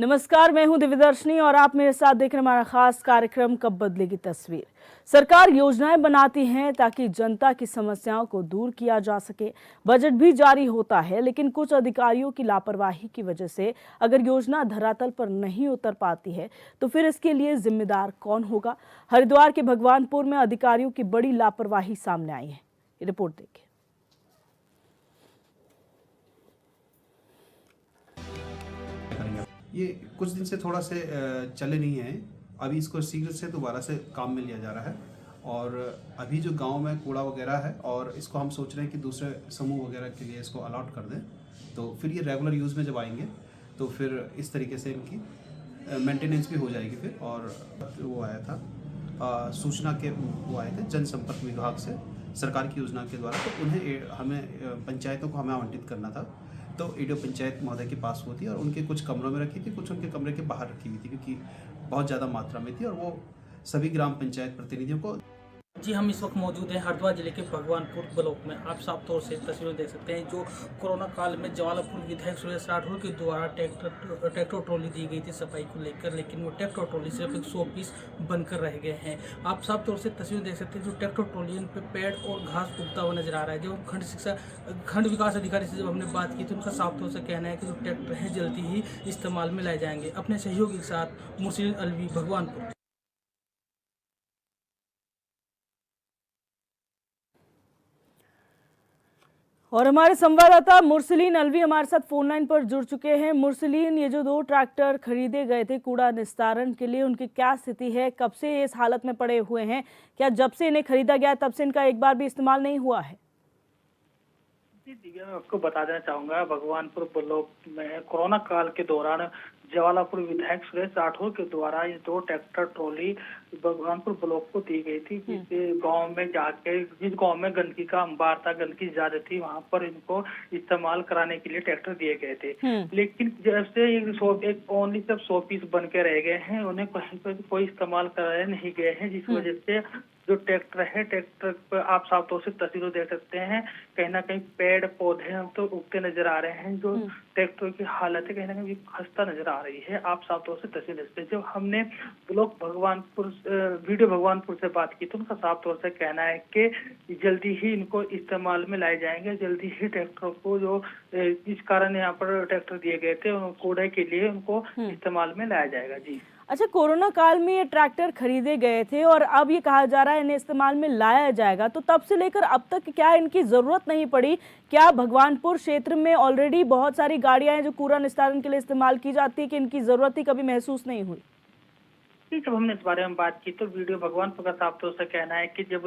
नमस्कार, मैं हूं दिव्यदर्शनी और आप मेरे साथ देख रहे हैं हमारा खास कार्यक्रम कब बदलेगी तस्वीर। सरकार योजनाएं बनाती है ताकि जनता की समस्याओं को दूर किया जा सके। बजट भी जारी होता है, लेकिन कुछ अधिकारियों की लापरवाही की वजह से अगर योजना धरातल पर नहीं उतर पाती है तो फिर इसके लिए जिम्मेदार कौन होगा। हरिद्वार के भगवानपुर में अधिकारियों की बड़ी लापरवाही सामने आई है। ये रिपोर्ट देखिए। ये कुछ दिन से थोड़ा से चले नहीं है। अभी इसको शीघ्र से दोबारा से काम में लिया जा रहा है और अभी जो गांव में कूड़ा वगैरह है और इसको हम सोच रहे हैं कि दूसरे समूह वगैरह के लिए इसको अलॉट कर दें, तो फिर ये रेगुलर यूज़ में जब आएंगे तो फिर इस तरीके से इनकी मेंटेनेंस भी हो जाएगी। फिर और वो आया था सूचना के वो आए थे जनसंपर्क विभाग से सरकार की योजना के द्वारा, तो उन्हें हमें पंचायतों को हमें आवंटित करना था। तो ईडीओ पंचायत महोदय के पास होती और उनके कुछ कमरों में रखी थी, कुछ उनके कमरे के बाहर रखी हुई थी क्योंकि बहुत ज़्यादा मात्रा में थी और वो सभी ग्राम पंचायत प्रतिनिधियों को। जी, हम इस वक्त मौजूद हैं हरिद्वार जिले के भगवानपुर ब्लॉक में। आप साफ तौर से तस्वीरें देख सकते हैं जो कोरोना काल में जवालापुर विधायक सुरेश राठौर के द्वारा ट्रैक्टर ट्रॉली दी गई थी सफाई को लेकर, लेकिन वो ट्रैक्टर ट्रॉली सिर्फ 100 पीस बनकर रह गए हैं। आप साफ तौर से तस्वीरें देख सकते हैं जो ट्रैक्टर ट्रॉली इन पर पेड़ और घास उगता हुआ नजर आ रहा है। जब खंड विकास अधिकारी से जब हमने बात की तो उनका साफ तौर से कहना है कि जो ट्रैक्टर हैं जल्दी ही इस्तेमाल में लाए जाएंगे। अपने सहयोगी के साथ मुर्शिद अलवी, भगवानपुर। और हमारे संवाददाता मुरसलीन अलवी हमारे साथ फोन लाइन पर जुड़ चुके हैं। मुरसलीन, ये जो 2 ट्रैक्टर खरीदे गए थे कूड़ा निस्तारण के लिए, उनकी क्या स्थिति है? कब से ये इस हालत में पड़े हुए हैं? क्या जब से इन्हें खरीदा गया तब से इनका एक बार भी इस्तेमाल नहीं हुआ है? जी दिव्या, मैं आपको बता देना चाहूंगा, भगवानपुर ब्लॉक में कोरोना काल के दौरान जवालापुर विधायक सुरेश राठौर के द्वारा ये 2 ट्रैक्टर ट्रॉली भगवानपुर ब्लॉक को दी गई थी। जिस गांव में जाके, जिस गांव में गंदगी का अंबार था, गंदगी ज्यादा थी, वहां पर इनको इस्तेमाल कराने के लिए ट्रैक्टर दिए गए थे। लेकिन जब से एक ओनली सिर्फ 100 पीस बन के रह गए हैं, उन्हें कहीं पर कोई इस्तेमाल कराए नहीं गए हैं, जिस वजह से जो ट्रैक्टर है, ट्रैक्टर पर आप साफ तौर से तस्वीरें देख सकते हैं, कहीं ना कहीं पेड़ पौधे हम तो उगते नजर आ रहे हैं। जो ट्रैक्टर की हालत है कहीं ना कहीं खस्ता नजर आ रही है। आप साफ तौर से तस्वीर देखते हैं। जब हमने ब्लॉक भगवानपुर वीडियो भगवानपुर से बात की तो उनका साफ तौर से कहना है कि जल्दी ही इनको इस्तेमाल में लाए जाएंगे। जल्दी ही ट्रैक्टर को जो जिस कारण यहाँ पर ट्रैक्टर दिए गए थे कूड़े के लिए, उनको इस्तेमाल में लाया जाएगा। जी अच्छा, कोरोना काल में ये ट्रैक्टर खरीदे गए थे और अब ये कहा जा रहा है इन्हें इस्तेमाल में लाया जाएगा, तो तब से लेकर अब तक क्या इनकी जरूरत नहीं पड़ी? क्या भगवानपुर क्षेत्र में ऑलरेडी बहुत सारी गाड़ियां हैं जो कूड़ा निस्तारण के लिए इस्तेमाल की जाती है कि इनकी जरूरत ही कभी महसूस नहीं हुई? जब हमने इस बारे में बात की तो वीडियो भगवानपुर का साफ तौर से कहना है कि जब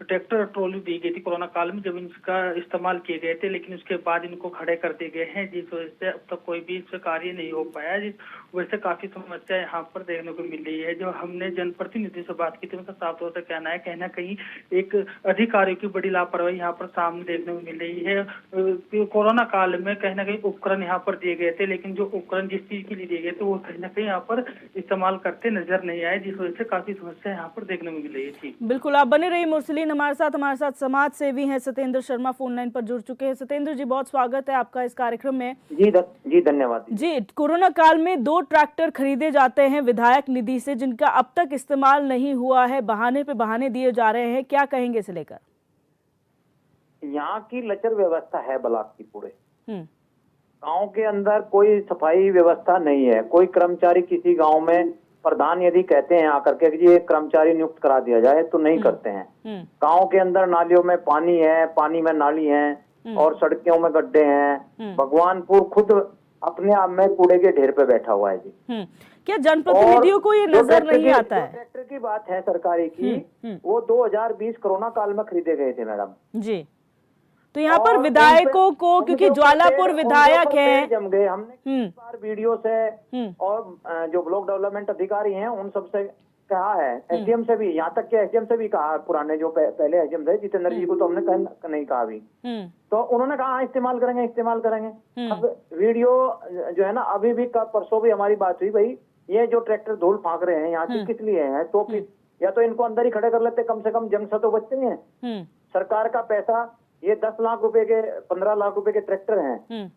ट्रैक्टर ट्रॉली दी गई थी कोरोना काल में, जब इनका इस्तेमाल किए गए थे, लेकिन उसके बाद इनको खड़े कर दिए गए हैं, जिस वजह से अब तक कोई भी इससे कार्य नहीं हो पाया। जिस वजह से काफी समस्या यहाँ पर देखने को मिल रही है। जो हमने जनप्रतिनिधि से बात की थी उनका साफ तौर से कहना है, कहीं ना कहीं एक अधिकारियों की बड़ी लापरवाही यहाँ पर सामने देखने को मिल रही है। कोरोना काल में कहीं ना कहीं उपकरण यहाँ पर दिए गए थे, लेकिन जो उपकरण जिस चीज के लिए दिए गए थे वो कहीं ना कहीं यहाँ पर इस्तेमाल करते नजर नहीं आए, जिस वजह से काफी समस्या यहाँ पर देखने को मिल रही थी। बिल्कुल, आप बने रहिए मुरसलीन हमारे साथ समाज सेवी हैं सत्येंद्र शर्मा फोन लाइन पर जुड़ चुके हैं। सत्येंद्र जी, बहुत स्वागत है आपका इस कार्यक्रम में। जी धन्यवाद जी, कोरोना काल में 2 ट्रैक्टर खरीदे जाते हैं विधायक निधि से, जिनका अब तक इस्तेमाल नहीं हुआ है, बहाने पे बहाने दिए जा रहे हैं, क्या कहेंगे इसे लेकर? यहाँ की लचर व्यवस्था है ब्लॉक की पूरे गांव के अंदर। कोई सफाई व्यवस्था नहीं है। कोई कर्मचारी किसी गांव में प्रधान यदि कहते हैं आकर के कि ये कर्मचारी नियुक्त करा दिया जाए तो नहीं करते हैं। गांव के अंदर नालियों में पानी है, पानी में नाली है और सड़कों में गड्ढे हैं। भगवानपुर खुद अपने आप में कूड़े के ढेर पे बैठा हुआ है जी। क्या जनप्रतिनिधियों को ये नजर नहीं आता है? ट्रैक्टर की बात है सरकारी की, वो 2020 कोरोना काल में खरीदे गए थे मैडम जी। तो यहाँ पर विधायकों को, क्योंकि ज्वालापुर विधायक है, जम गए। हमने इस बार वीडियो से और जो ब्लॉक डेवलपमेंट अधिकारी हैं उन सबसे कहा है, एसडीएम से भी, यहाँ तक के एसडीएम से भी कहा, पुराने जो पहले एसडीएम थे जितेंद्र जी को तो हमने नहीं कहा अभी, तो उन्होंने कहा इस्तेमाल करेंगे। अब वीडियो जो है ना, अभी भी परसों भी हमारी बात हुई, भाई ये जो ट्रैक्टर धूल फाँक रहे हैं यहाँ से किस लिए है? तो या तो इनको अंदर ही खड़े कर लेते, कम से कम जंग से तो बचते हैं। सरकार का पैसा, ये 10 लाख रुपए के 15 लाख रुपए के ट्रैक्टर हैं,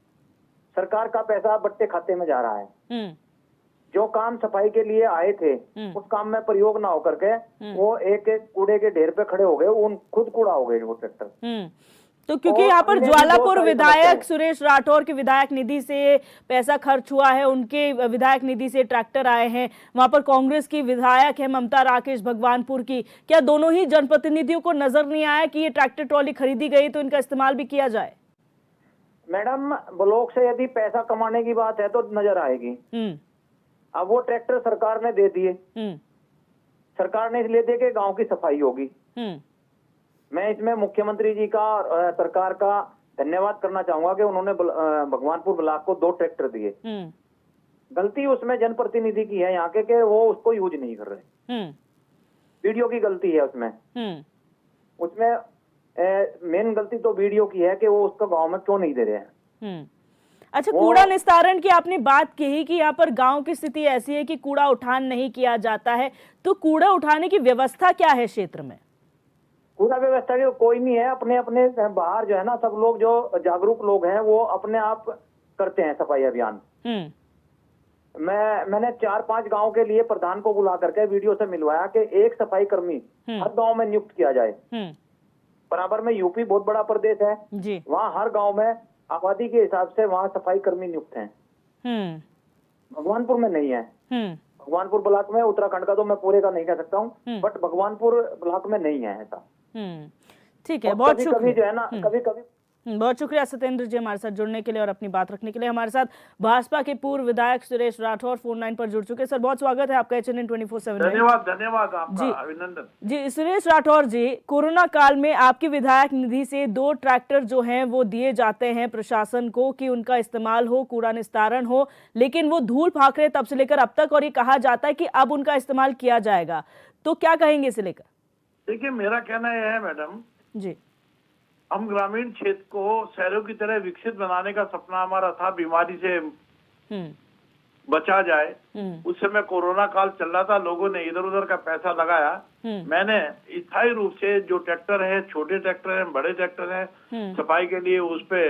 सरकार का पैसा बट्टे खाते में जा रहा है। जो काम सफाई के लिए आए थे उस काम में प्रयोग ना होकर के वो एक एक कूड़े के ढेर पे खड़े हो गए, उन खुद कूड़ा हो गए वो ट्रैक्टर। तो क्योंकि और यहाँ पर अन्य भी बहुत ज्वालापुर सारी विधायक समस्याएं। सुरेश राठौर की विधायक निधि से पैसा खर्च हुआ है, उनके विधायक निधि से ट्रैक्टर आए हैं। वहां पर कांग्रेस की विधायक है ममता राकेश भगवानपुर की। क्या दोनों ही जनप्रतिनिधियों को नजर नहीं आया कि ये ट्रैक्टर ट्रॉली खरीदी गई तो इनका इस्तेमाल भी किया जाए? मैडम, ब्लॉक से यदि पैसा कमाने की बात है तो नजर आएगी। अब वो ट्रैक्टर सरकार ने दे दिए, सरकार ने इसलिए दिए कि गांव की सफाई होगी। मैं इसमें मुख्यमंत्री जी का और सरकार का धन्यवाद करना चाहूंगा कि उन्होंने भगवानपुर ब्लॉक को 2 ट्रैक्टर दिए। गलती उसमें जनप्रतिनिधि की है यहाँ के वो उसको यूज नहीं कर रहे। वीडियो की गलती है उसमें। उसमें मेन गलती तो वीडियो की है कि वो उसको गांव में क्यों नहीं दे रहे हैं। अच्छा, कूड़ा निस्तारण की आपने बात कही कि यहाँ पर गांव की स्थिति ऐसी है कि कूड़ा उठान नहीं किया जाता है, तो कूड़ा उठाने की व्यवस्था क्या है क्षेत्र में? कूड़ा व्यवस्था की कोई नहीं है। अपने अपने बाहर जो है ना, सब लोग जो जागरूक लोग हैं वो अपने आप करते हैं सफाई अभियान। मैंने 4-5 गांव के लिए प्रधान को बुला करके वीडियो से मिलवाया कि एक सफाई कर्मी हर गांव में नियुक्त किया जाए। बराबर में यूपी बहुत बड़ा प्रदेश है जी, वहाँ हर गांव में आबादी के हिसाब से वहाँ सफाई कर्मी नियुक्त हैं। भगवानपुर में नहीं है। भगवानपुर ब्लॉक में, उत्तराखंड का तो मैं पूरे का नहीं कह सकता हूँ, बट भगवानपुर ब्लॉक में नहीं है ऐसा। ठीक है, बहुत शुक्रिया। कभी जो है ना, कभी कभी बहुत शुक्रिया सत्येंद्र जी हमारे साथ जुड़ने के लिए और अपनी बात रखने के लिए। हमारे साथ भाजपा के पूर्व विधायक सुरेश राठौर फोन लाइन पर जुड़ चुके हैं। सर, बहुत स्वागत है आपका HNN 24/7 में। धन्यवाद आपका, अभिनंदन जी। सुरेश राठौर जी, कोरोना काल में आपकी विधायक निधि से 2 ट्रैक्टर जो हैं वो दिए जाते हैं प्रशासन को कि उनका इस्तेमाल हो, कूड़ा निस्तारण हो, लेकिन वो धूल फाक रहे तब से लेकर अब तक, और ये कहा जाता है कि अब उनका इस्तेमाल किया जाएगा, तो क्या कहेंगे इसे लेकर? देखिए, मेरा कहना यह है मैडम जी, हम ग्रामीण क्षेत्र को शहरों की तरह विकसित बनाने का सपना हमारा था, बीमारी से बचा जाए। उस समय कोरोना काल चल रहा था, लोगों ने इधर उधर का पैसा लगाया। मैंने स्थायी रूप से जो ट्रैक्टर है, छोटे ट्रैक्टर हैं, बड़े ट्रैक्टर हैं, सफाई के लिए, उस पे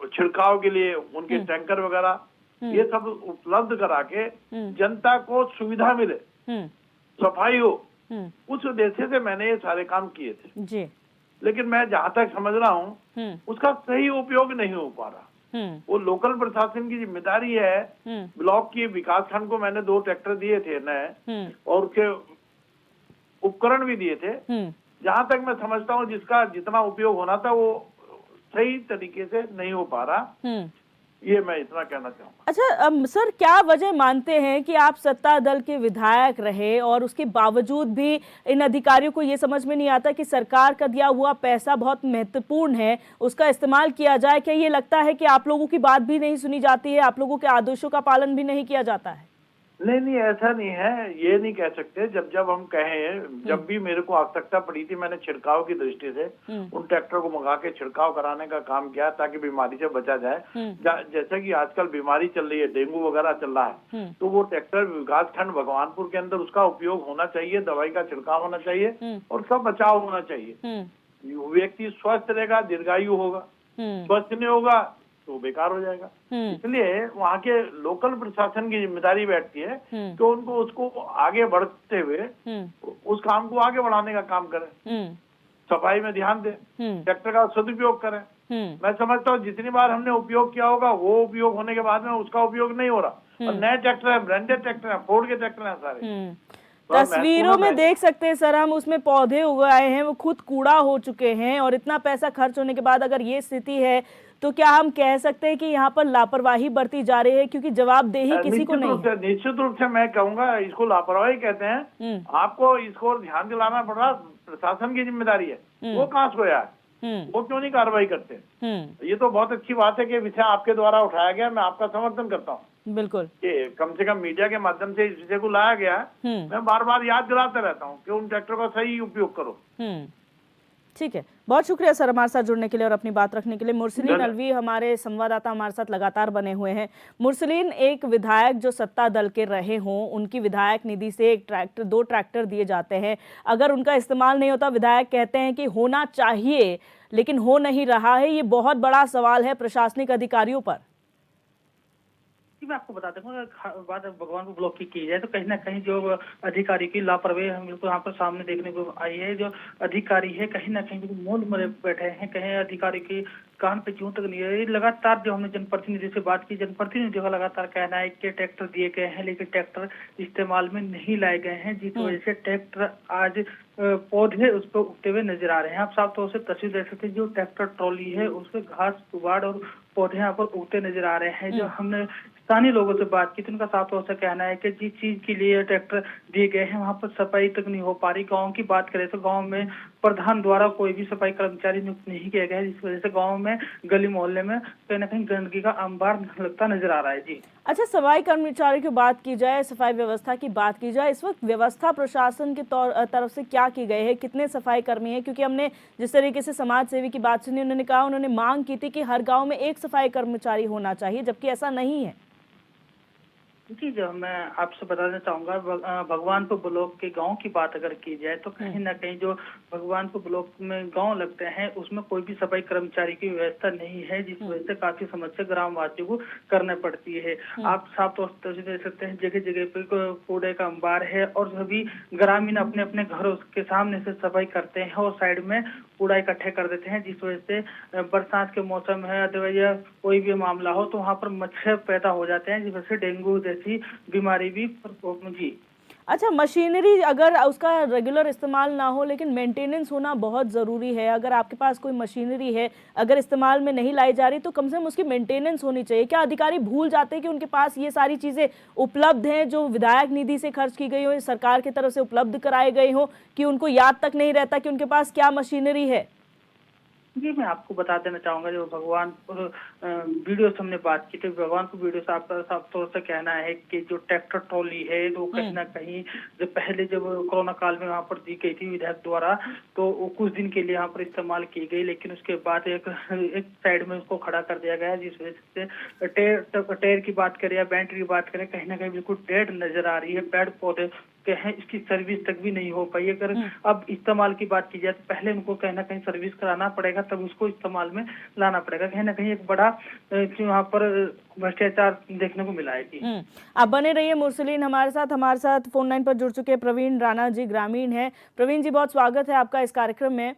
छिड़काव के लिए उनके टैंकर वगैरह, ये सब उपलब्ध करा के जनता को सुविधा मिले, सफाई हो, उस उद्देश्य से मैंने ये सारे काम किए थे जी। लेकिन मैं जहां तक समझ रहा हूँ उसका सही उपयोग नहीं हो पा रहा। वो लोकल प्रशासन की जिम्मेदारी है। ब्लॉक की विकास खंड को मैंने 2 ट्रैक्टर दिए थे नए, और उसके उपकरण भी दिए थे। जहां तक मैं समझता हूँ जिसका जितना उपयोग होना था वो सही तरीके से नहीं हो पा रहा। ये मैं इतना कहना चाहूँगा। अच्छा सर, क्या वजह मानते हैं कि आप सत्ता दल के विधायक रहे और उसके बावजूद भी इन अधिकारियों को ये समझ में नहीं आता कि सरकार का दिया हुआ पैसा बहुत महत्वपूर्ण है, उसका इस्तेमाल किया जाए? क्या ये लगता है कि आप लोगों की बात भी नहीं सुनी जाती है, आप लोगों के आदेशों का पालन भी नहीं किया जाता है? नहीं, ऐसा नहीं है, ये नहीं कह सकते। जब हम कहें, जब भी मेरे को आवश्यकता पड़ी थी, मैंने छिड़काव की दृष्टि से उन ट्रैक्टर को मंगा के छिड़काव कराने का काम किया ताकि बीमारी से बचा जाए। जैसे कि आजकल बीमारी चल रही है, डेंगू वगैरह चल रहा है, तो वो ट्रैक्टर विकास खंड भगवानपुर के अंदर उसका उपयोग होना चाहिए, दवाई का छिड़काव होना चाहिए और उसका बचाव होना चाहिए। व्यक्ति स्वस्थ रहेगा, दीर्घायु होगा। स्वस्थ नहीं होगा तो बेकार हो जाएगा। इसलिए वहाँ के लोकल प्रशासन की जिम्मेदारी बैठती है कि उनको उसको आगे बढ़ते हुए उस काम को आगे बढ़ाने का काम करें, सफाई में ध्यान दें, ट्रैक्टर का सदुपयोग करें। मैं समझता हूँ जितनी बार हमने उपयोग किया होगा वो उपयोग होने के बाद में उसका उपयोग नहीं हो रहा। और नए ट्रैक्टर है, ब्रांडेड ट्रैक्टर है, फोर्ड के ट्रैक्टर है सारे। तस्वीरों में देख सकते हैं सर, हम उसमें पौधे उगाए हैं, वो खुद कूड़ा हो चुके हैं, और इतना पैसा खर्च होने के बाद अगर ये स्थिति है तो क्या हम कह सकते हैं कि यहाँ पर लापरवाही बरती जा रही है? क्योंकि जवाबदेही किसी को नहीं है। निश्चित रूप से मैं कहूँगा इसको लापरवाही कहते हैं। आपको इसको ध्यान दिलाना पड़ रहा, प्रशासन की जिम्मेदारी है। वो कहाँ सोया है, वो क्यों नहीं कार्रवाई करते? ये तो बहुत अच्छी बात है कि विषय आपके द्वारा उठाया गया, मैं आपका समर्थन करता हूँ। बिल्कुल, कम से कम मीडिया के माध्यम से इस विषय को लाया गया है। मैं बार बार याद दिलाता रहता हूँ कि उन ट्रैक्टर का सही उपयोग करो। ठीक है, बहुत शुक्रिया सर हमारे साथ जुड़ने के लिए और अपनी बात रखने के लिए। मुरसलीन अलवी हमारे संवाददाता हमारे साथ लगातार बने हुए हैं। मुरसलीन, एक विधायक जो सत्ता दल के रहे हों, उनकी विधायक निधि से 2 ट्रैक्टर दिए जाते हैं, अगर उनका इस्तेमाल नहीं होता, विधायक कहते हैं कि होना चाहिए लेकिन हो नहीं रहा है, ये बहुत बड़ा सवाल है प्रशासनिक अधिकारियों पर। जी, मैं आपको बता दूंगा अगर बात भगवानपुर ब्लॉक की जाए तो कहीं ना कहीं जो अधिकारी की लापरवाही हम बिल्कुल यहाँ पर सामने देखने को आई है। जो अधिकारी है कहीं ना कहीं बिल्कुल मौन मरे बैठे हैं, कहीं अधिकारी की कान पे जूं तक नहीं है। लगातार जो हमने जनप्रतिनिधि से बात की, जनप्रतिनिधि का लगातार कहना है कि ट्रैक्टर दिए गए हैं लेकिन ट्रैक्टर इस्तेमाल में नहीं लाए गए हैं, जिस वजह से ट्रैक्टर आज पौधे उस पर उगते हुए नजर आ रहे हैं। आप साफ तौर से तस्वीर देख सकते हैं, जो ट्रैक्टर ट्रॉली है उसपे घास कुबाड़ और पौधे यहाँ पर उगते नजर आ रहे हैं। जो हमने स्थानीय लोगों से बात की तो उनका साफ तौर से कहना है कि जिस चीज के लिए ट्रैक्टर दिए गए हैं वहां पर सफाई तक नहीं हो पा रही। गांव की बात करें तो गांव में प्रधान द्वारा कोई भी सफाई कर्मचारी नियुक्त नहीं किया गया है, जिस वजह से गांव में गली मोहल्ले में कहीं ना कहीं गंदगी का अंबार लगता नजर आ रहा है। जी अच्छा, सफाई कर्मचारी की बात की जाए, सफाई व्यवस्था की बात की जाए, इस वक्त व्यवस्था प्रशासन की तरफ से क्या की गई है, कितने सफाई कर्मी हैं? क्योंकि हमने जिस तरीके से समाज सेवी की बात सुनी, उन्होंने कहा, उन्होंने मांग की थी कि हर गांव में एक सफाई कर्मचारी होना चाहिए, जबकि ऐसा नहीं है। जी, जो मैं आपसे बताना चाहूंगा भगवानपुर ब्लॉक के गांव की बात अगर की जाए तो कहीं ना कहीं जो भगवानपुर ब्लॉक में गांव लगते हैं उसमें कोई भी सफाई कर्मचारी की व्यवस्था नहीं है, जिस वजह से काफी समस्या ग्रामवासियों को करने पड़ती है। आप साफ तौर से देख सकते हैं, जगह जगह पे कूड़े का अंबार है और सभी ग्रामीण अपने अपने घरों के सामने से सफाई करते हैं और साइड में कूड़ा इकट्ठे कर देते हैं, जिस वजह से बरसात के मौसम है अथवा कोई भी मामला हो तो वहाँ पर मच्छर पैदा हो जाते हैं, जिस वजह से डेंगू जैसी बीमारी भी जी। अच्छा, मशीनरी अगर उसका रेगुलर इस्तेमाल ना हो लेकिन मेंटेनेंस होना बहुत ज़रूरी है। अगर आपके पास कोई मशीनरी है, अगर इस्तेमाल में नहीं लाई जा रही तो कम से कम उसकी मेंटेनेंस होनी चाहिए। क्या अधिकारी भूल जाते हैं कि उनके पास ये सारी चीज़ें उपलब्ध हैं जो विधायक निधि से खर्च की गई हो, सरकार की तरफ से उपलब्ध कराए गए हो, कि उनको याद तक नहीं रहता कि उनके पास क्या मशीनरी है? जी, मैं आपको बता देना चाहूंगा, जो भगवानपुर वीडियो से हमने बात की तो भगवानपुर वीडियो से आपका साफ तौर से कहना है कि जो ट्रैक्टर ट्रॉली है तो कहीं ना कहीं जो पहले जब कोरोना काल में वहाँ पर दी गई थी विधायक द्वारा तो वो कुछ दिन के लिए यहाँ पर इस्तेमाल की गई, लेकिन उसके बाद एक साइड में उसको खड़ा कर दिया गया, जिस वजह से टायर की बात करें या बैटरी की बात करें कहीं ना कहीं बिल्कुल डेड नजर आ रही है। पेड़ पौधे के हैं, इसकी सर्विस तक भी नहीं हो पाई। अगर अब इस्तेमाल की बात की जाए तो पहले उनको कहीं ना कहीं सर्विस कराना पड़ेगा, तब उसको इस्तेमाल में लाना पड़ेगा। कहीं ना कहीं एक बड़ा वहाँ पर भ्रष्टाचार देखने को मिला है। जी, आप बने रहिए मुरसलीन हमारे साथ फोन लाइन पर जुड़ चुके प्रवीण राणा जी ग्रामीण हैं। प्रवीण जी, बहुत स्वागत है आपका इस कार्यक्रम में।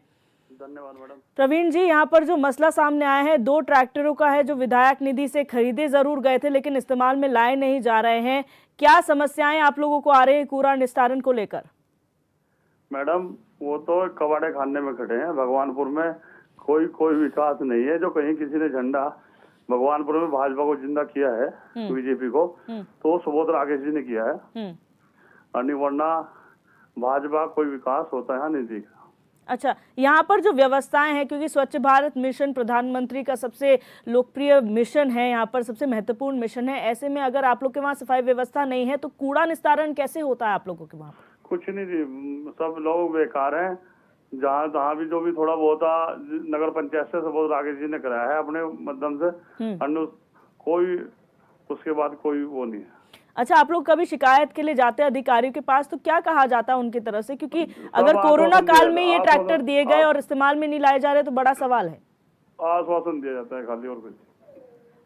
धन्यवाद मैडम। प्रवीण जी, यहाँ पर जो मसला सामने आया है 2 ट्रैक्टरों का है जो विधायक निधि से खरीदे जरूर गए थे लेकिन इस्तेमाल में लाए नहीं जा रहे हैं। क्या समस्याएं आप लोगों को आ रही है कूड़ा निस्तारण को लेकर? मैडम, वो तो कबाड़े खाने में खड़े हैं। भगवानपुर में कोई विकास नहीं है। जो कहीं किसी ने झंडा भगवानपुर में भाजपा को जिंदा किया है, बीजेपी को, तो सुबोध राकेश जी ने किया है, वरना भाजपा कोई विकास होता है नहीं दिखा। अच्छा, यहाँ पर जो व्यवस्थाएं हैं, क्योंकि स्वच्छ भारत मिशन प्रधानमंत्री का सबसे लोकप्रिय मिशन है, यहाँ पर सबसे महत्वपूर्ण मिशन है, ऐसे में अगर आप लोग के वहाँ सफाई व्यवस्था नहीं है तो कूड़ा निस्तारण कैसे होता है आप लोगों के वहाँ? कुछ नहीं जी, सब लोग बेकार हैं। जहाँ भी जो भी थोड़ा बहुत नगर पंचायत से सुबोध राकेश जी ने कराया है अपने माध्यम से, अन्य कोई उसके बाद कोई वो नहीं है। अच्छा, आप लोग कभी शिकायत के लिए जाते हैं अधिकारियों के पास तो क्या कहा जाता है उनकी तरफ से? क्योंकि अगर कोरोना काल में ये ट्रैक्टर दिए गए और इस्तेमाल में नहीं लाए जा रहे तो बड़ा सवाल है। आश्वासन दिया जाता है खाली, और कुछ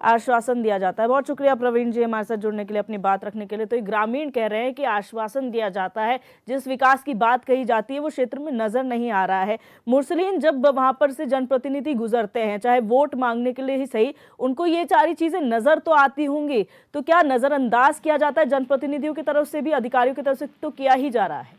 आश्वासन दिया जाता है। बहुत शुक्रिया प्रवीण जी हमारे साथ जुड़ने के लिए, अपनी बात रखने के लिए। तो ये ग्रामीण कह रहे हैं कि आश्वासन दिया जाता है, जिस विकास की बात कही जाती है वो क्षेत्र में नजर नहीं आ रहा है। मुरसलीन, जब वहां पर से जनप्रतिनिधि गुजरते हैं, चाहे वोट मांगने के लिए ही सही, उनको ये सारी चीजें नजर तो आती होंगी, तो क्या नजरअंदाज किया जाता है जनप्रतिनिधियों की तरफ से भी, अधिकारियों की तरफ से तो किया ही जा रहा है?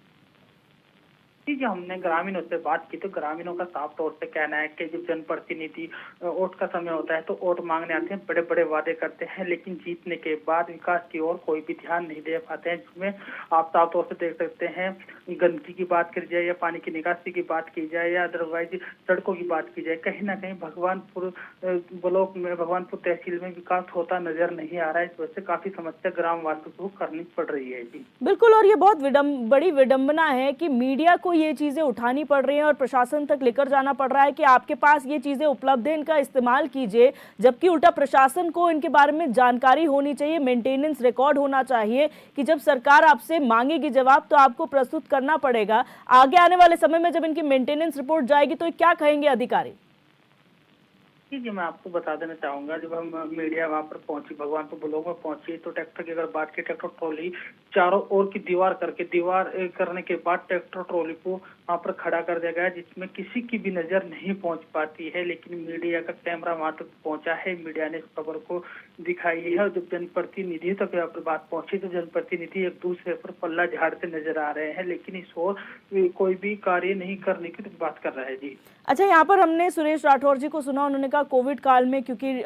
जो हमने ग्रामीणों से बात की तो ग्रामीणों का साफ तौर से कहना है कि जब जनप्रतिनिधि वोट का समय होता है तो वोट मांगने आते हैं, बड़े बड़े वादे करते हैं, लेकिन जीतने के बाद विकास की ओर कोई भी ध्यान नहीं दे पाते हैं। जिसमें आप साफ तौर से देख सकते हैं, गंदगी की बात की जाए या पानी की निकासी की बात की जाए या अदरवाइज सड़कों की बात की जाए, कहीं ना कहीं भगवानपुर ब्लॉक में, भगवानपुर तहसील में विकास होता नजर नहीं आ रहा है। इस वजह से काफी समस्या ग्रामवासियों को करनी पड़ रही है। जी बिल्कुल, और ये बहुत बड़ी विडंबना है कि मीडिया को ये चीजें उठानी पड़ रही हैं और प्रशासन तक लेकर जाना पड़ रहा है कि आपके पास ये चीजें उपलब्ध हैं, इनका इस्तेमाल कीजिए, जबकि उल्टा प्रशासन को इनके बारे में जानकारी होनी चाहिए, मेंटेनेंस रिकॉर्ड होना चाहिए कि जब सरकार आपसे मांगेगी जवाब तो आपको प्रस्तुत करना पड़ेगा। आगे आने वाले समय में जब इनकी मेंटेनेंस रिपोर्ट जाएगी तो क्या कहेंगे अधिकारी? जी मैं आपको बता देना चाहूंगा, जब हम मीडिया वहां पर पहुंची, भगवानपुर ब्लॉक में पहुंची, तो ट्रैक्टर की अगर बात की, ट्रैक्टर ट्रॉली चारों ओर की दीवार करने के बाद ट्रैक्टर ट्रॉली को वहां पर खड़ा कर दिया गया, जिसमें किसी की भी नजर नहीं पहुंच पाती है। लेकिन मीडिया का कैमरा वहां तक पहुंचा है, मीडिया ने इस खबर को दिखाई है। और जब जनप्रतिनिधि तक यहाँ पर बात पहुंची तो जनप्रतिनिधि एक दूसरे पर पल्ला झाड़ते नजर आ रहे हैं, लेकिन इस ओर कोई भी कार्य नहीं करने की बात कर रहा है। जी अच्छा, यहाँ पर हमने सुरेश राठौर जी को सुना, उन्होंने कहा कोविड काल में क्योंकि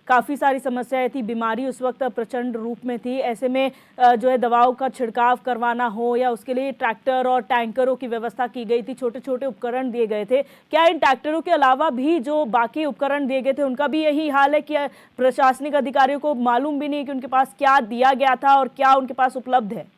काफ़ी सारी समस्याएं थी, बीमारी उस वक्त प्रचंड रूप में थी, ऐसे में जो है दवाओं का छिड़काव करवाना हो या उसके लिए ट्रैक्टर और टैंकरों की व्यवस्था की गई थी, छोटे छोटे उपकरण दिए गए थे। क्या इन ट्रैक्टरों के अलावा भी जो बाकी उपकरण दिए गए थे उनका भी यही हाल है कि प्रशासनिक अधिकारियों को मालूम भी नहीं कि उनके पास क्या दिया गया था और क्या उनके पास उपलब्ध है?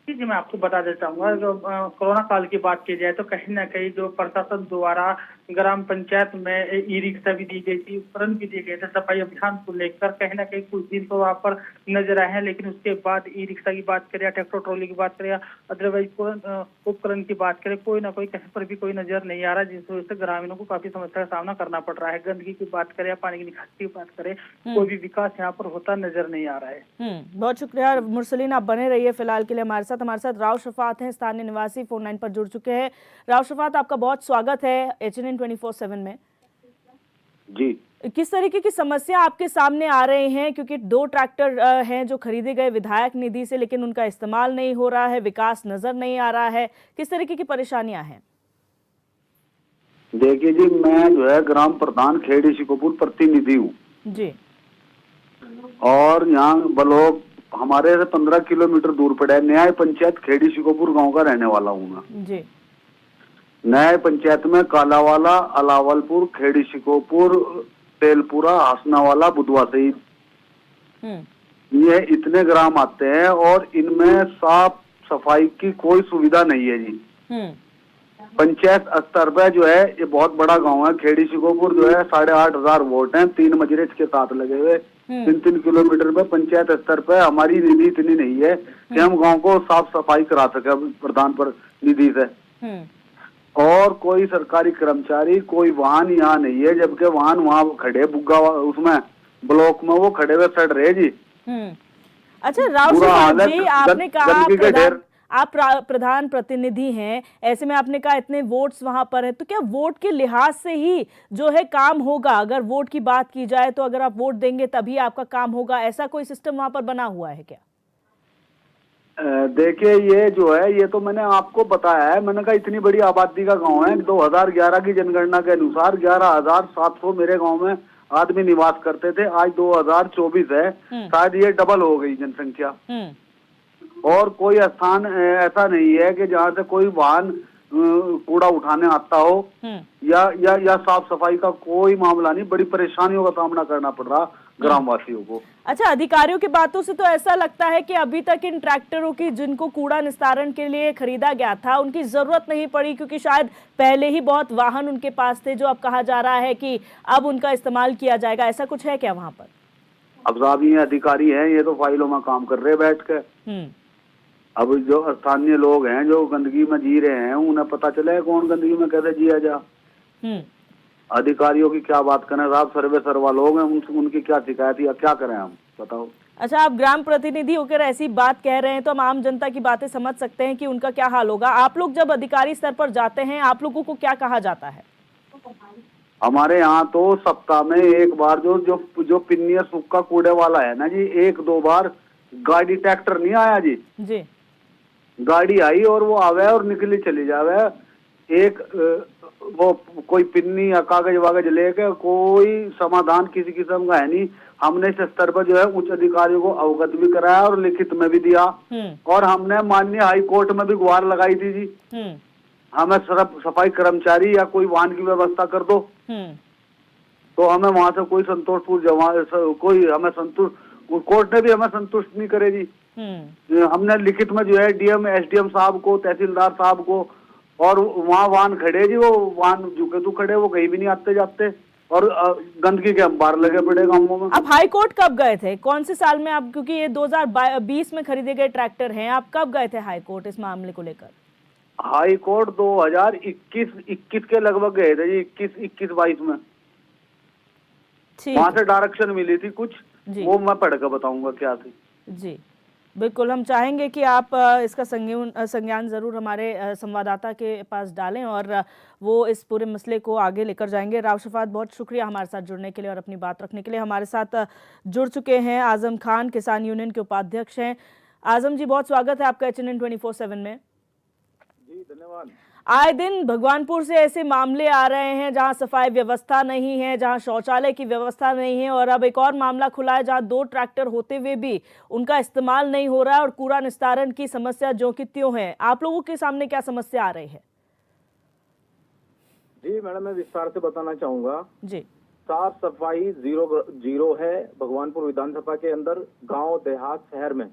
जी मैं आपको बता देता हूँ, जो कोरोना काल की बात की जाए तो कहीं ना कहीं जो प्रशासन द्वारा ग्राम पंचायत में ई रिक्शा भी दी गई थी, उपकरण भी दिए गए थे सफाई अभियान को लेकर। कहीं ना कहीं कुछ दिन तो वहाँ पर नजर आए हैं, लेकिन उसके बाद ई रिक्शा की बात करें या ट्रैक्टर ट्रॉली की बात करें या अदरवाइज उपकरण की बात करें, कोई ना कोई कहीं पर भी कोई नजर नहीं आ रहा, जिस वजह से ग्रामीणों को काफी समस्या का सामना करना पड़ रहा है। गंदगी की बात करें या पानी की निकासी की बात करें, कोई भी विकास यहाँ पर होता नजर नहीं आ रहा है। बहुत शुक्रिया मुरसलीन, आप बने रहिए फिलहाल के लिए हमारे साथ राव शफात हैं, स्थानीय निवासी, फोन लाइन पर जुड़ चुके हैं। राव शफात, आपका बहुत स्वागत है HNN 24/7 में। जी, किस तरीके की समस्या आपके सामने आ रहे हैं, क्योंकि 2 ट्रैक्टर हैं जो खरीदे गए विधायक निधि से, लेकिन उनका इस्तेमाल नहीं हो रहा है, विकास नजर नहीं आ रहा है, किस तरीके की परेशानियां हैं? देखिए जी, मैं जो है ग्राम प्रधान खेड़ी शिकोपुर प्रतिनिधि हूँ जी। और यहाँ ब्लॉक हमारे से 15 किलोमीटर दूर पड़ा है। न्याय पंचायत खेड़ी शिकोपुर गांव का रहने वाला हूँ मैं जी। न्याय पंचायत में कालावाला, अलावलपुर, खेड़ी शिकोपुर, तेलपुरा, हसनावाला, बुधवा सहित ये इतने ग्राम आते हैं और इनमें साफ सफाई की कोई सुविधा नहीं है जी। पंचायत स्तर पे जो है, ये बहुत बड़ा गांव है खेड़ी शिकोपुर, जो है 8,500 वोट हैं, 3 मजरेज के साथ लगे हुए 3-3 किलोमीटर पे। पंचायत स्तर पे हमारी निधि इतनी नहीं है कि हम गांव को साफ सफाई करा सके प्रधान पर निधि से। और कोई सरकारी कर्मचारी, कोई वाहन यहाँ नहीं है, जबकि वाहन वहाँ खड़े बुग्गा उसमें ब्लॉक में वो खड़े हुए सड़ रहे जी। अच्छा राव शफात जी, आपने कहा आप प्रधान प्रतिनिधि हैं, ऐसे में आपने कहा इतने वोट्स वहां पर हैं, तो क्या वोट के लिहाज से ही जो है काम होगा? अगर वोट की बात की जाए तो अगर आप वोट देंगे तभी आपका काम होगा, ऐसा कोई सिस्टम वहां पर बना हुआ है क्या? देखिए, ये जो है, ये तो मैंने आपको बताया है, मैंने कहा इतनी बड़ी आबादी का गांव है। 2011 की जनगणना के अनुसार 11,700 मेरे गांव में आदमी निवास करते थे। आज 2024 है, शायद ये डबल हो गई जनसंख्या। और कोई स्थान ऐसा नहीं है कि जहाँ से कोई वाहन कूड़ा उठाने आता हो या साफ सफाई का कोई मामला नहीं। बड़ी परेशानियों का सामना करना पड़ रहा ग्रामवासियों को। अच्छा, अधिकारियों की बातों से तो ऐसा लगता है कि अभी तक इन ट्रैक्टरों की जिनको कूड़ा निस्तारण के लिए खरीदा गया था उनकी जरूरत नहीं पड़ी, क्योंकि शायद पहले ही बहुत वाहन उनके पास थे, जो अब कहा जा रहा है कि अब उनका इस्तेमाल किया जाएगा। ऐसा कुछ है क्या वहां पर? अब साहब ये अधिकारी हैं, ये तो फाइलों में काम कर रहे बैठ के। अब जो स्थानीय लोग हैं जो गंदगी में जी रहे हैं, उन्हें पता चले कौन गंदगी में कैसे जिया जा। अधिकारियों की क्या बात करें साहब, सर्वे सर्वा लोग हैं, उनकी क्या शिकायत या क्या करें हम, बताओ। अच्छा, आप ग्राम प्रतिनिधि होकर ऐसी बात कह रहे हैं तो हम आम जनता की बातें समझ सकते हैं कि उनका क्या हाल होगा। आप लोग जब अधिकारी स्तर पर जाते हैं, आप लोगों को क्या कहा जाता है? हमारे यहाँ तो सप्ताह में एक बार जो पिन्निया सूखा कूड़े वाला है ना जी, 1-2 बार गाड़ी ट्रैक्टर नहीं आया जी। गाड़ी आई और वो आवे और निकली चली जावे। एक वो कोई पिन्नी या कागज वागज लेके कोई समाधान किसी किस्म का है नहीं। हमने इस स्तर पर जो है उच्च अधिकारियों को अवगत भी कराया और लिखित में भी दिया, और हमने माननीय हाई कोर्ट में भी गुहार लगाई थी जी, हमें सफाई कर्मचारी या कोई वाहन की व्यवस्था कर दो। तो हमें वहां से कोई संतोषपूर्ण कोई हमें संतुष्ट, कोर्ट ने भी हमें संतुष्ट नहीं करे जी। हमने लिखित में जो है DM SDM साहब को, तहसीलदार साहब को, और वहाँ वाहन खड़े जी, वो वाहन झुके तो खड़े, वो कहीं भी नहीं आते जाते, और गंदगी के अंबार लगे पड़े गांवों में। आप हाई कोर्ट कब गए थे? कौन से साल में आप, क्योंकि ये 2020 में खरीदे गए ट्रैक्टर हैं, आप कब गए थे हाई कोर्ट इस मामले को लेकर? हाई कोर्ट 2021 के लगभग गए थे जी, 21-22 में। ठीक वहां है। से डायरेक्शन मिली थी कुछ, जी। वो मैं पढ़ कर बताऊंगा क्या थी। जी बिल्कुल, हम चाहेंगे कि आप इसका संज्ञान ज़रूर हमारे संवाददाता के पास डालें और वो इस पूरे मसले को आगे लेकर जाएंगे। राव शफात, बहुत शुक्रिया हमारे साथ जुड़ने के लिए और अपनी बात रखने के लिए। हमारे साथ जुड़ चुके हैं आजम खान, किसान यूनियन के उपाध्यक्ष हैं। आजम जी, बहुत स्वागत है आपका HNN 24/7 में। जी धन्यवाद। आए दिन भगवानपुर से ऐसे मामले आ रहे हैं जहां सफाई व्यवस्था नहीं है, जहां शौचालय की व्यवस्था नहीं है, और अब एक और मामला खुला है जहां 2 ट्रैक्टर होते हुए भी उनका इस्तेमाल नहीं हो रहा है और कूड़ा निस्तारण की समस्या जो कि त्यों है। आप लोगों के सामने क्या समस्या आ रही है? जी मैडम, मैं विस्तार से बताना चाहूंगा। जी। साफ सफाई जीरो है भगवानपुर विधानसभा के अंदर, गांव देहात शहर में।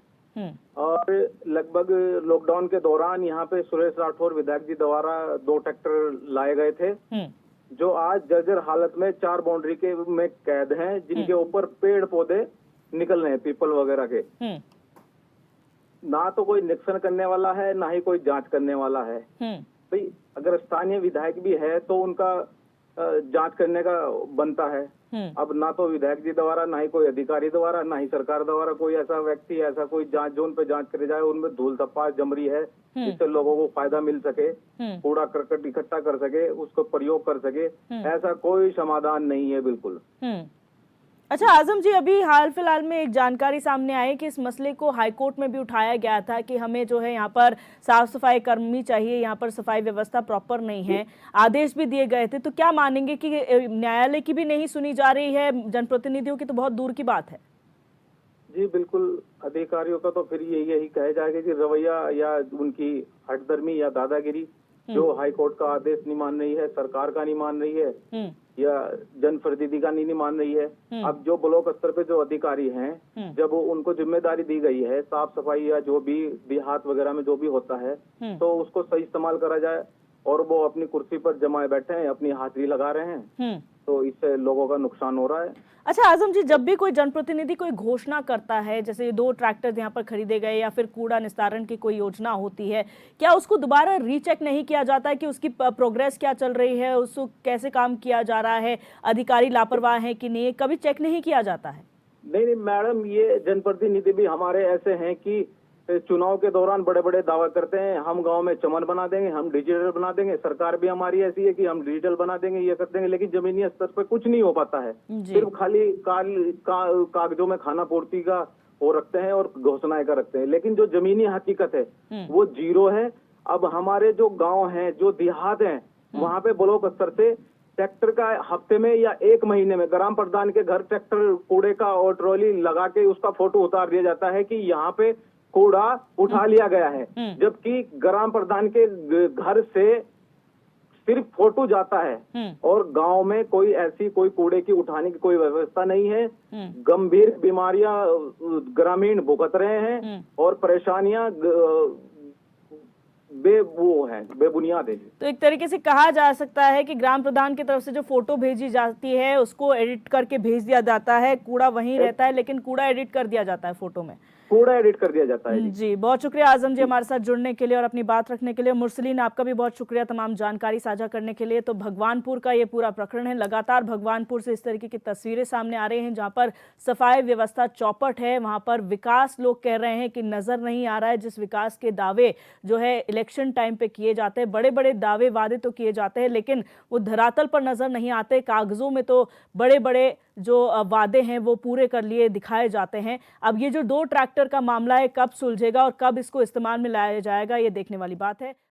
और लगभग लॉकडाउन के दौरान यहाँ पे सुरेश राठौर विधायक जी द्वारा 2 ट्रैक्टर लाए गए थे, जो आज जर्जर हालत में 4 बाउंड्री के में कैद हैं, जिनके ऊपर पेड़ पौधे निकल रहे हैं पीपल वगैरह के। ना तो कोई निरीक्षण करने वाला है, ना ही कोई जांच करने वाला है। भाई अगर स्थानीय विधायक भी है तो उनका जांच करने का बनता है। अब ना तो विधायक जी द्वारा, ना ही कोई अधिकारी द्वारा, ना ही सरकार द्वारा कोई ऐसा व्यक्ति, ऐसा कोई जांच जो उन पे जांच करे जाए, उनमें धूल धप्पा जम रही है जिससे लोगों को फायदा मिल सके, कूड़ा करकट इकट्ठा कर सके, उसको प्रयोग कर सके, ऐसा कोई समाधान नहीं है बिल्कुल। अच्छा आजम जी, अभी हाल फिलहाल में एक जानकारी सामने आई कि इस मसले को हाईकोर्ट में भी उठाया गया था कि हमें जो है यहाँ पर साफ सफाई कर्मी चाहिए, यहाँ पर सफाई व्यवस्था प्रॉपर नहीं है, आदेश भी दिए गए थे। तो क्या मानेंगे कि न्यायालय की भी नहीं सुनी जा रही है, जनप्रतिनिधियों की तो बहुत दूर की बात है? जी बिल्कुल, अधिकारियों का तो फिर यही कहा जाएगा कि रवैया या उनकी हठधर्मी या दादागिरी, जो हाईकोर्ट का आदेश नहीं मान रही है, सरकार का नहीं मान रही है, या जनप्रतिनिधि का नहीं मान रही है। अब जो ब्लॉक स्तर पे जो अधिकारी हैं, जब उनको जिम्मेदारी दी गई है साफ सफाई या जो भी देहात वगैरह में जो भी होता है, तो उसको सही इस्तेमाल करा जाए, और वो अपनी कुर्सी पर जमाए बैठे हैं, अपनी हाजिरी लगा रहे हैं, तो इससे लोगों का नुकसान हो रहा है। अच्छा आजम जी, जब भी कोई जनप्रतिनिधि कोई घोषणा करता है, जैसे 2 ट्रैक्टर यहाँ पर खरीदे गए या फिर कूड़ा निस्तारण की कोई योजना होती है, क्या उसको दोबारा रीचेक नहीं किया जाता है कि उसकी प्रोग्रेस क्या चल रही है, उसको कैसे काम किया जा रहा है, अधिकारी लापरवाह है कि नहीं, कभी चेक नहीं किया जाता है? नहीं मैडम, ये जनप्रतिनिधि भी हमारे ऐसे हैं कि चुनाव के दौरान बड़े बड़े दावा करते हैं, हम गांव में चमन बना देंगे, हम डिजिटल बना देंगे। सरकार भी हमारी ऐसी है कि हम डिजिटल बना देंगे, ये कर देंगे, लेकिन जमीनी स्तर पर कुछ नहीं हो पाता है। सिर्फ खाली कागजों में खाना पूर्ति का वो रखते हैं और घोषणाएं का रखते हैं, लेकिन जो जमीनी हकीकत है वो जीरो है। अब हमारे जो गाँव हैं, जो देहात हैं, वहाँ पे ब्लॉक स्तर से ट्रैक्टर का हफ्ते में या 1 महीने में ग्राम प्रधान के घर ट्रैक्टर कूड़े का और ट्रॉली लगा के उसका फोटो उतार दिया जाता है कि यहाँ पे कूड़ा उठा लिया गया है, जबकि ग्राम प्रधान के घर से सिर्फ फोटो जाता है और गांव में कोई ऐसी कोई कूड़े की उठाने की कोई व्यवस्था नहीं है। गंभीर बीमारियां ग्रामीण भुगत रहे हैं और परेशानियां बेबुनियाद है। तो एक तरीके से कहा जा सकता है कि ग्राम प्रधान की तरफ से जो फोटो भेजी जाती है उसको एडिट करके भेज दिया जाता है, कूड़ा वहीं रहता है लेकिन कूड़ा एडिट कर दिया जाता है फोटो में, कूड़ा एडिट कर दिया जाता है। जी बहुत शुक्रिया आजम जी हमारे साथ जुड़ने के लिए और अपनी बात रखने के लिए। मुरसलीन, आपका भी बहुत शुक्रिया तमाम जानकारी साझा करने के लिए। तो भगवानपुर का ये पूरा प्रकरण है, लगातार भगवानपुर से इस तरीके की तस्वीरें सामने आ रही हैं जहां पर सफाई व्यवस्था चौपट है, वहां पर विकास लोग कह रहे हैं कि नजर नहीं आ रहा है। जिस विकास के दावे जो है इलेक्शन टाइम पे किए जाते हैं, बड़े बड़े दावे वादे तो किए जाते हैं लेकिन वो धरातल पर नजर नहीं आते। कागजों में तो बड़े बड़े जो वादे हैं वो पूरे कर लिए दिखाए जाते हैं। अब ये जो 2 ट्रैक्टर का मामला है, कब सुलझेगा और कब इसको इस्तेमाल में लाया जाएगा, ये देखने वाली बात है।